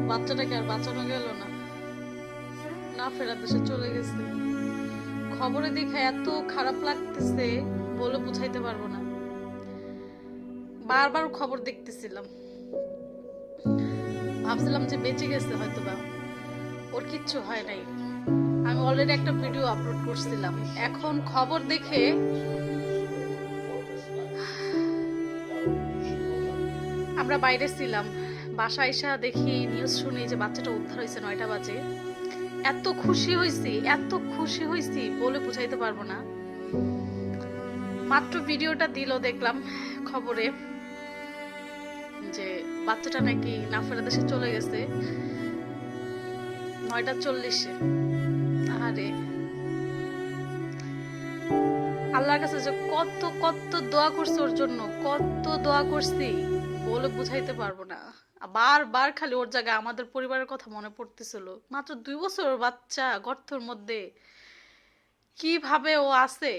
বাচ্চাটাকে আর বাঁচানো গেল না, না ফেরার দেশে চলে গেছে। খবরে দেখে এত খারাপ লাগতেছে, বলে বুঝাইতে পারবো না। বারবার খবর দেখতেছিলাম, ভাবছিলাম যে বেঁচে গেছে হয়তোবা, ওর কিচ্ছু হয় নাই। আমি অলরেডি একটা ভিডিও আপলোড করছিলাম। এখন খবর দেখে আমরা বাইরে ছিলাম, বাসায় এসে দেখি নিউজ শুনি যে বাচ্চাটা উদ্ধার হয়েছে 9টা বাজে। এত খুশি হয়েছি, এত খুশি হয়েছি বলে বুঝাইতে পারবো না। মাত্র ভিডিওটা দিল, দেখলাম খবরে যে বাচ্চাটা নাকি না ফেরার দেশে চলে গেছে 9টা 40-এ। আরে আল্লাহর কাছে যে কত কত দোয়া করছি ওর জন্য, কত দোয়া করছি বলে বুঝাইতে পারবো না। বারবার খালি ওর জায়গায় আমাদের পরিবারের কথা মনে পড়তেছিল। মাত্র 2 বছর বাচ্চা গর্তের মধ্যে, কিভাবে ও আছে